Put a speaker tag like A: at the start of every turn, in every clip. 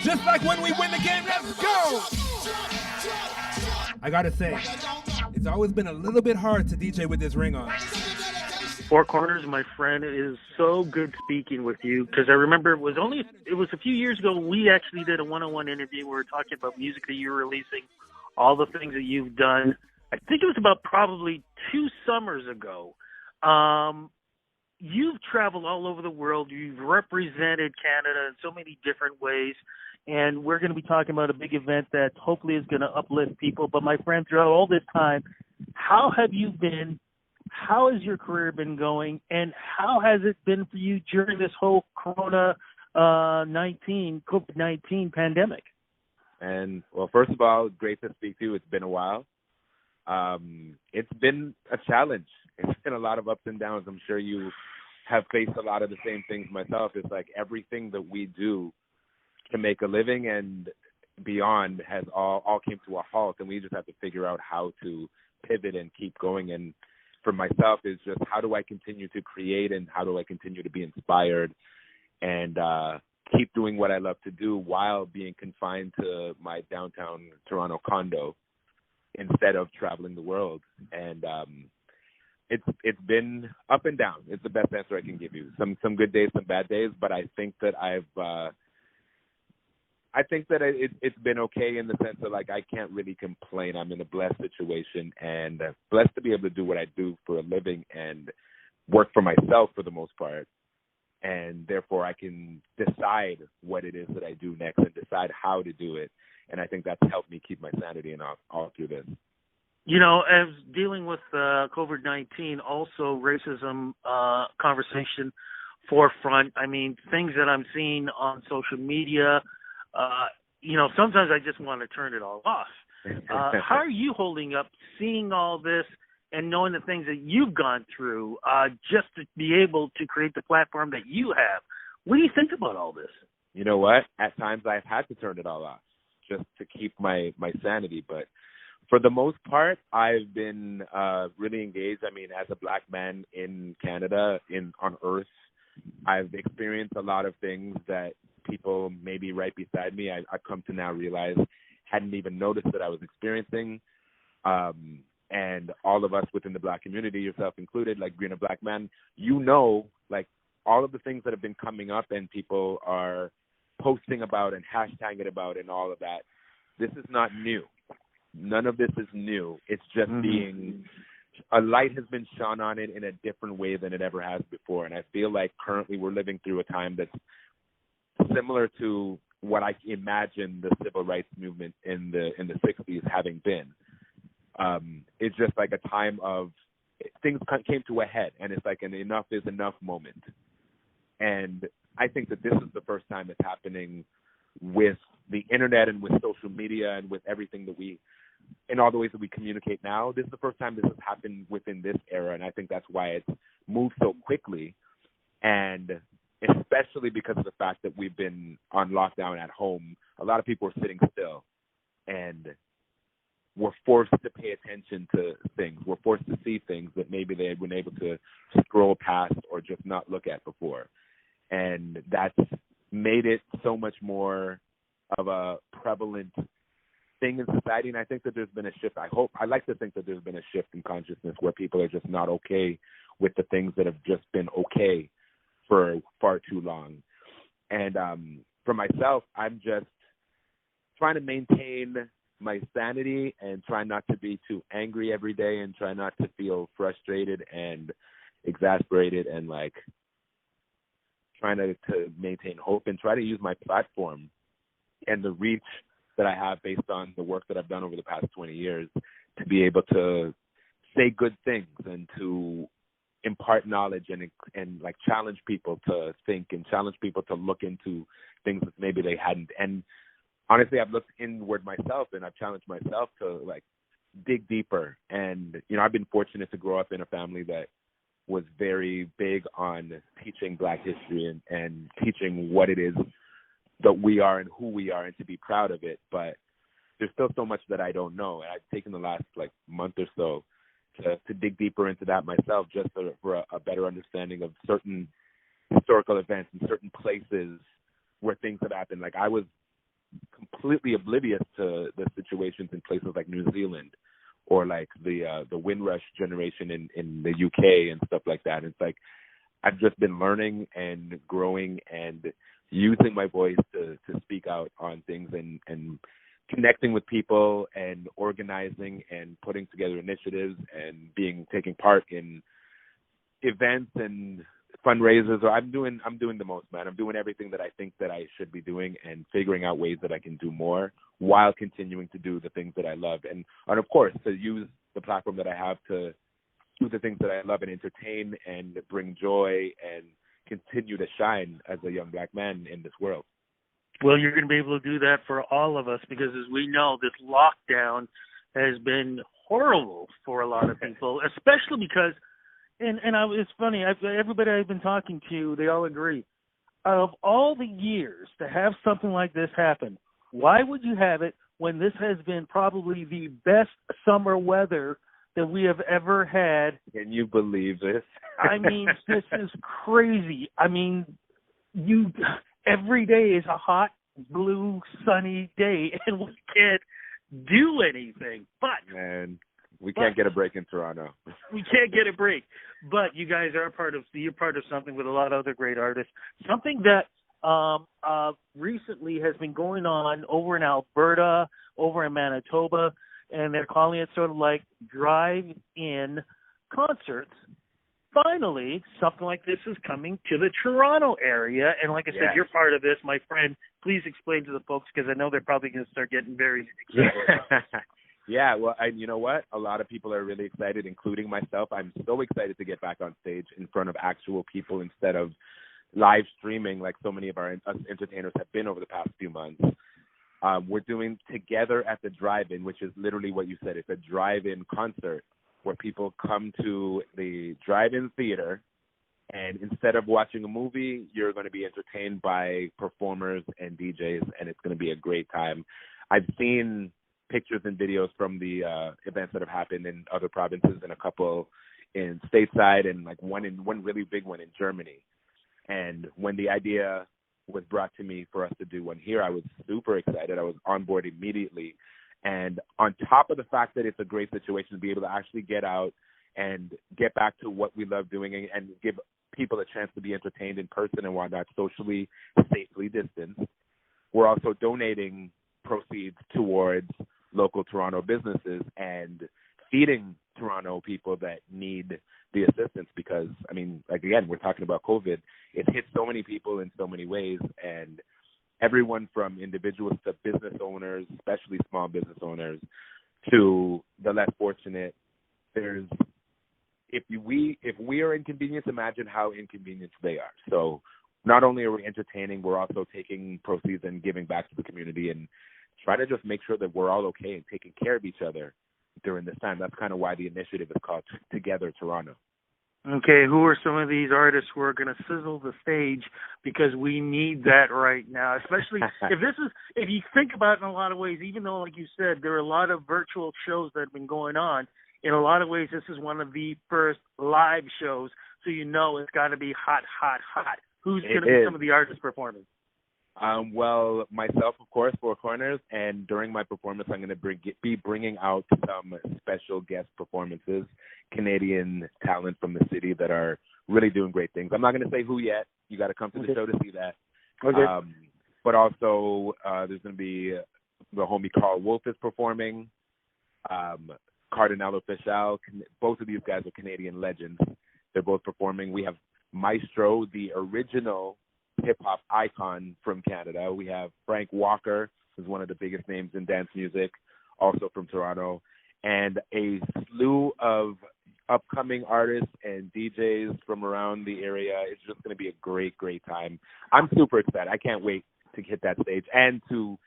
A: Just like when we win the game, let's go! I gotta say, it's always been a little bit hard to DJ with this ring on.
B: 4Korners, my friend, it is so good speaking with you because I remember it was a few years ago we actually did a one-on-one interview. We were talking about music that you were releasing, all the things that you've done. I think it was about probably 2 summers ago. You've traveled all over the world. You've represented Canada in so many different ways, and we're going to be talking about a big event that hopefully is going to uplift people. But my friend, throughout all this time, how have you been? How has your career been going, and how has it been for you during this whole COVID-19 pandemic?
C: And, well, first of all, great to speak to you. It's been a while. It's been a challenge. It's been a lot of ups and downs. I'm sure you have faced a lot of the same things myself. It's like everything that we do to make a living and beyond has all came to a halt, and we just have to figure out how to pivot and keep going. And for myself, is just how do I continue to create and how do I continue to be inspired and keep doing what I love to do while being confined to my downtown Toronto condo instead of traveling the world. And it's been up and down. It's the best answer I can give you. Some good days, some bad days, but I think that it's been okay in the sense that, like, I can't really complain. I'm in a blessed situation and blessed to be able to do what I do for a living and work for myself for the most part. And therefore I can decide what it is that I do next and decide how to do it. And I think that's helped me keep my sanity and all through this.
B: You know, as dealing with COVID-19, also racism conversation forefront. I mean, things that I'm seeing on social media, you know, sometimes I just want to turn it all off. How are you holding up, seeing all this and knowing the things that you've gone through just to be able to create the platform that you have? What do you think about all this?
C: You know what? At times I've had to turn it all off just to keep my sanity. But for the most part, I've been really engaged. I mean, as a black man in Canada, on Earth, I've experienced a lot of things that people maybe right beside me, I've come to now realize hadn't even noticed that I was experiencing. And all of us within the black community, yourself included, like being a black man, you know, like all of the things that have been coming up and people are posting about and hashtagging about and all of that. This is not new. None of this is new. It's just being a light has been shone on it in a different way than it ever has before. And I feel like currently we're living through a time that's similar to what I imagine the civil rights movement in the 60s having been. It's just like a time of things came to a head, and it's like an enough is enough moment. And I think that this is the first time it's happening with the internet and with social media and with everything that in all the ways that we communicate now. This is the first time this has happened within this era, and I think that's why it's moved so quickly. And especially because of the fact that we've been on lockdown at home, a lot of people are sitting still, and we're forced to pay attention to things. We're forced to see things that maybe they had been able to scroll past or just not look at before. And that's made it so much more of a prevalent thing in society. And I think that there's been a shift. I like to think that there's been a shift in consciousness where people are just not okay with the things that have just been okay for far too long. And for myself, I'm just trying to maintain my sanity and try not to be too angry every day and try not to feel frustrated and exasperated, and like trying to maintain hope and try to use my platform and the reach that I have based on the work that I've done over the past 20 years to be able to say good things and to impart knowledge and like challenge people to think and challenge people to look into things that maybe they hadn't. And honestly, I've looked inward myself and I've challenged myself to like dig deeper. And, you know, I've been fortunate to grow up in a family that was very big on teaching Black history and teaching what it is that we are and who we are and to be proud of it. But there's still so much that I don't know. And I've taken the last like month or so to dig deeper into that myself, just for a better understanding of certain historical events and certain places where things have happened. Like I was completely oblivious to the situations in places like New Zealand or like the Windrush generation in the UK and stuff like that. It's like I've just been learning and growing and using my voice to speak out on things and connecting with people and organizing and putting together initiatives and taking part in events and fundraisers. Or I'm doing the most, man. I'm doing everything that I think that I should be doing and figuring out ways that I can do more while continuing to do the things that I love. And of course, to use the platform that I have to do the things that I love and entertain and bring joy and continue to shine as a young black man in this world.
B: Well, you're going to be able to do that for all of us because, as we know, this lockdown has been horrible for a lot of people, especially because, it's funny, everybody I've been talking to, they all agree. Out of all the years to have something like this happen, why would you have it when this has been probably the best summer weather that we have ever had?
C: Can you believe this?
B: I mean, this is crazy. I mean, every day is a hot, blue, sunny day, and we can't do anything. But
C: man, we can't get a break in Toronto.
B: We can't get a break. But you guys are you're part of something with a lot of other great artists. Something that recently has been going on over in Alberta, over in Manitoba, and they're calling it sort of like drive-in concerts. Finally, something like this is coming to the Toronto area. And like I said, you're part of this, my friend. Please explain to the folks because I know they're probably going to start getting very excited.
C: Yeah, well, you know what? A lot of people are really excited, including myself. I'm so excited to get back on stage in front of actual people instead of live streaming like so many of our entertainers have been over the past few months. We're doing Together at the Drive-In, which is literally what you said. It's a drive-in concert where people come to the drive-in theater, and instead of watching a movie, you're going to be entertained by performers and DJs, and it's going to be a great time. I've seen pictures and videos from the events that have happened in other provinces and a couple in stateside and like one really big one in Germany. And when the idea was brought to me for us to do one here, I was super excited. I was on board immediately. And on top of the fact that it's a great situation to be able to actually get out and get back to what we love doing and give people a chance to be entertained in person and whatnot, socially, safely distanced, we're also donating proceeds towards local Toronto businesses and feeding Toronto people that need the assistance because, I mean, like, again, we're talking about COVID. It hit so many people in so many ways, and everyone from individuals to business owners, especially small business owners, to the less fortunate. If we are inconvenienced, imagine how inconvenienced they are. So not only are we entertaining, we're also taking proceeds and giving back to the community and try to just make sure that we're all okay and taking care of each other during this time. That's kind of why the initiative is called Together Toronto.
B: Okay, who are some of these artists who are going to sizzle the stage because we need that right now, especially if you think about it in a lot of ways, even though, like you said, there are a lot of virtual shows that have been going on, in a lot of ways this is one of the first live shows, so you know it's got to be hot, hot, hot. Who's going to be some of the artists performing?
C: Well, myself, of course, 4Korners, and during my performance, I'm going to be bringing out some special guest performances, Canadian talent from the city that are really doing great things. I'm not going to say who yet. You got to come to the show to see that.
B: Okay.
C: But also, there's going to be the homie Carl Wolf is performing, Cardinal Official. Both of these guys are Canadian legends. They're both performing. We have Maestro, the original hip-hop icon from Canada. We have Frank Walker, who's one of the biggest names in dance music, also from Toronto, and a slew of upcoming artists and DJs from around the area. It's just going to be a great, great time. I'm super excited. I can't wait to hit that stage and to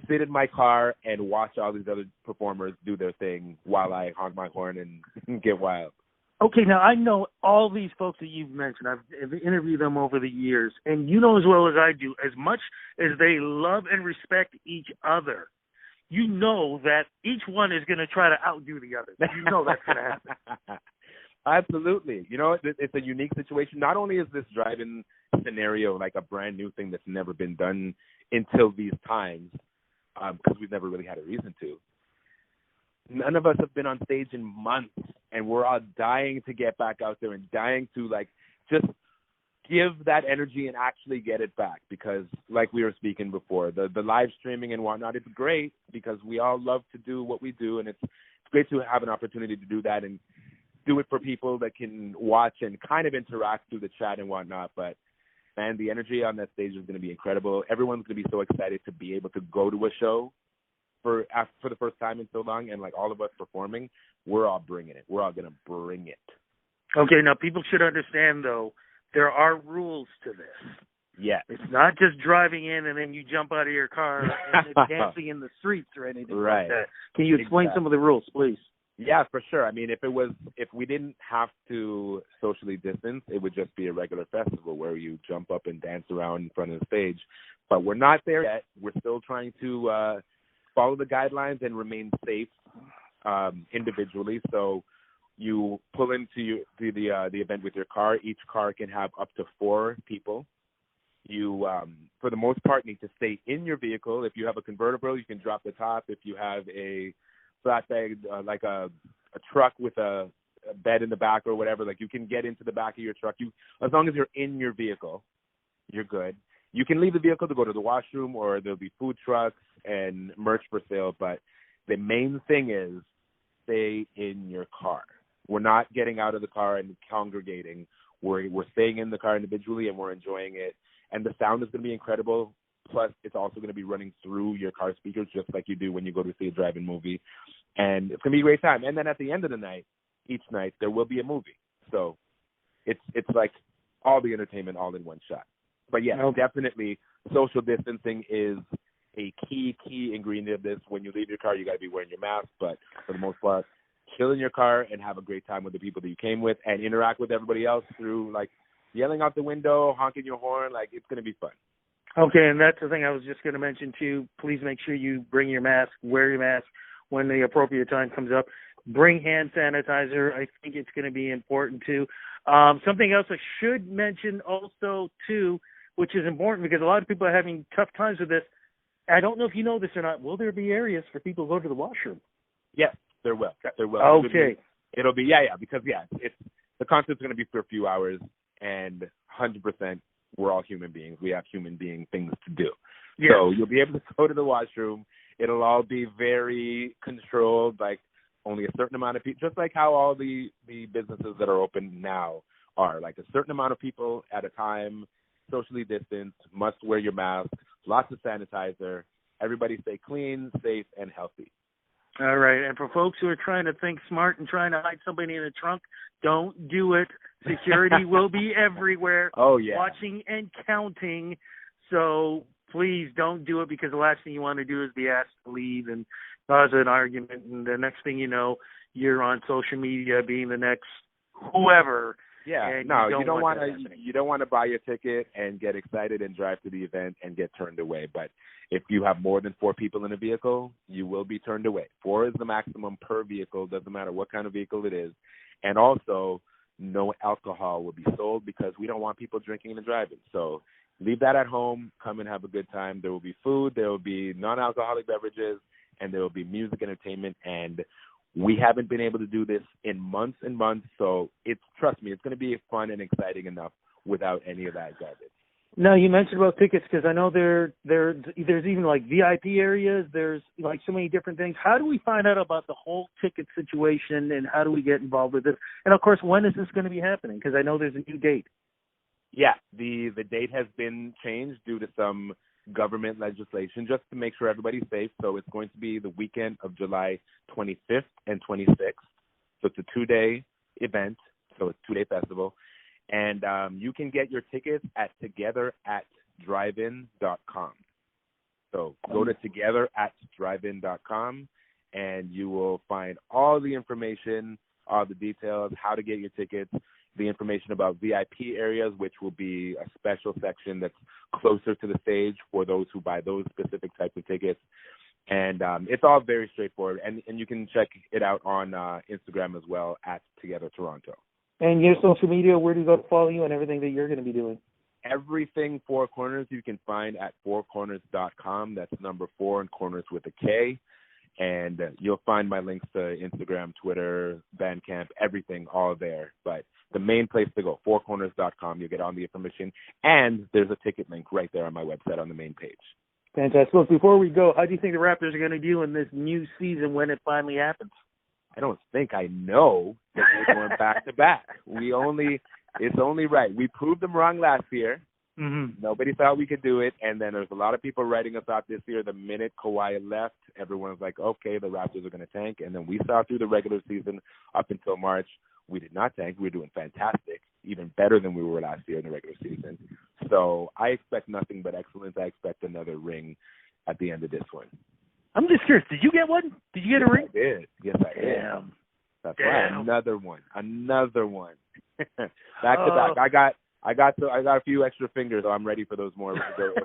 C: sit in my car and watch all these other performers do their thing while I honk my horn and get wild.
B: Okay, now I know all these folks that you've mentioned. I've interviewed them over the years, and you know as well as I do, as much as they love and respect each other, you know that each one is going to try to outdo the other. You know that's going to happen.
C: Absolutely. You know, it's a unique situation. Not only is this drive-in scenario like a brand new thing that's never been done until these times, because we've never really had a reason to. None of us have been on stage in months, and we're all dying to get back out there and dying to, like, just give that energy and actually get it back, because like we were speaking before, the live streaming and whatnot, it's great because we all love to do what we do, and it's great to have an opportunity to do that and do it for people that can watch and kind of interact through the chat and whatnot. But man, the energy on that stage is going to be incredible. Everyone's going to be so excited to be able to go to a show for the first time in so long, and like all of us performing, we're all bringing it. We're all going to bring it.
B: Okay, now people should understand, though, there are rules to this.
C: Yeah.
B: It's not just driving in and then you jump out of your car and it's dancing in the streets or anything like that. Can you explain some of the rules, please?
C: Yeah, for sure. I mean, if we didn't have to socially distance, it would just be a regular festival where you jump up and dance around in front of the stage. But we're not there yet. We're still trying to follow the guidelines and remain safe individually. So you pull into the event with your car. Each car can have up to 4 people. You, for the most part, need to stay in your vehicle. If you have a convertible, you can drop the top. If you have a flatbed, like a truck with a bed in the back or whatever, like you can get into the back of your truck. As long as you're in your vehicle, you're good. You can leave the vehicle to go to the washroom, or there'll be food trucks and merch for sale. But the main thing is stay in your car. We're not getting out of the car and congregating. We're staying in the car individually, and we're enjoying it. And the sound is going to be incredible. Plus, it's also going to be running through your car speakers, just like you do when you go to see a drive-in movie. And it's going to be a great time. And then at the end of the night, each night, there will be a movie. So it's like all the entertainment all in one shot. But yeah, definitely social distancing is a key ingredient of this. When you leave your car, you got to be wearing your mask. But for the most part, chill in your car and have a great time with the people that you came with, and interact with everybody else through, like, yelling out the window, honking your horn. Like, it's going to be fun.
B: Okay, and that's the thing I was just going to mention, too. Please make sure you bring your mask, wear your mask when the appropriate time comes up. Bring hand sanitizer. I think it's going to be important, too. Something else I should mention also, too, which is important because a lot of people are having tough times with this. I don't know if you know this or not. Will there be areas for people to go to the washroom?
C: Yes, there will. There will.
B: Okay.
C: It'll be because it's the concert's going to be for a few hours, and 100% we're all human beings. We have human being things to do. Yes. So you'll be able to go to the washroom. It'll all be very controlled, like only a certain amount of people, just like how all the businesses that are open now are, like a certain amount of people at a time, socially distanced, must wear your mask, lots of sanitizer. Everybody stay clean, safe, and healthy.
B: All right. And for folks who are trying to think smart and trying to hide somebody in a trunk, don't do it. Security will be everywhere.
C: Oh, yeah.
B: Watching and counting. So please don't do it, because the last thing you want to do is be asked to leave and cause an argument. And the next thing you know, you're on social media being the next whoever.
C: Yeah, no, you don't want to buy your ticket and get excited and drive to the event and get turned away. But if you have more than 4 people in a vehicle, you will be turned away. 4 is the maximum per vehicle. Doesn't matter what kind of vehicle it is. And also, no alcohol will be sold, because we don't want people drinking and driving. So leave that at home. Come and have a good time. There will be food. There will be non-alcoholic beverages, and there will be music, entertainment, and we haven't been able to do this in months and months, so trust me, it's going to be fun and exciting enough without any of that garbage.
B: Now, you mentioned about tickets, because I know there's even like VIP areas. There's like so many different things. How do we find out about the whole ticket situation, and how do we get involved with this? And of course, when is this going to be happening? Because I know there's a new date.
C: Yeah, the date has been changed due to some government legislation, just to make sure everybody's safe. So it's going to be the weekend of July 25th and 26th. So it's a 2-day event. So it's a 2-day festival. And you can get your tickets at togetheratdrivein.com. So go to togetheratdrivein.com, and you will find all the information, all the details, how to get your tickets, the information about VIP areas, which will be a special section that's closer to the stage for those who buy those specific types of tickets. And it's all very straightforward. And you can check it out on Instagram as well, at Together Toronto.
B: And your social media, where do you go to follow you and everything that you're going to be doing?
C: everything 4Korners you can find at 4Korners.com. That's number 4 and corners with a K. And you'll find my links to Instagram, Twitter, Bandcamp, everything all there. But the main place to go, 4Korners.com. You'll get all the information. And there's a ticket link right there on my website on the main page.
B: Fantastic. Look, before we go, how do you think the Raptors are going to do in this new season when it finally happens?
C: I don't think I know that we're going back-to-back. It's only right. We proved them wrong last year.
B: Mm-hmm.
C: Nobody thought we could do it, and then there's a lot of people writing us out this year. The minute Kawhi left, everyone was like, okay, the Raptors are going to tank. And then we saw through the regular season up until March, we did not tank. We were doing fantastic, even better than we were last year in the regular season. So I expect nothing but excellence. I expect another ring at the end of this one.
B: I'm just curious. Did you get one? Did you get a ring?
C: I did. Yes, I did.
B: Damn.
C: That's right. Another one. Back to back. I got a few extra fingers, so I'm ready for a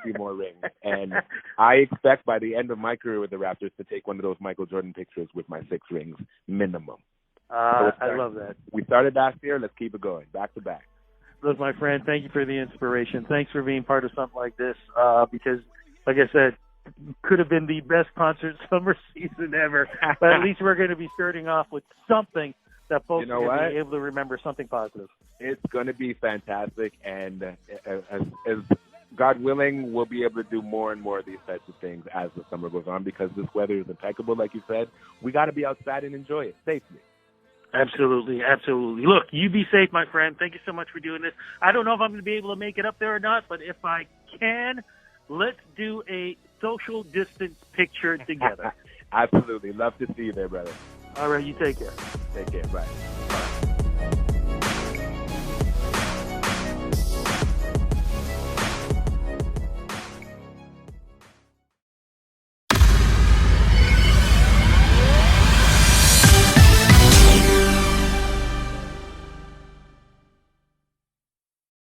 C: few more rings. And I expect by the end of my career with the Raptors to take one of those Michael Jordan pictures with my 6 rings minimum.
B: I love that.
C: We started last year. Let's keep it going. Back to back.
B: Look, my friend, thank you for the inspiration. Thanks for being part of something like this because, like I said, could have been the best concert summer season ever. But at least we're going to be starting off with something that folks are going to be able to remember, something positive.
C: It's going to be fantastic, and as God willing, we'll be able to do more and more of these types of things as the summer goes on because this weather is impeccable, like you said. We got to be outside and enjoy it safely.
B: Absolutely, absolutely. Look, you be safe, my friend. Thank you so much for doing this. I don't know if I'm going to be able to make it up there or not, but if I can, let's do a social distance picture together.
C: Absolutely. Love to see you there, brother.
B: All right, you take care.
C: Take care. Bye.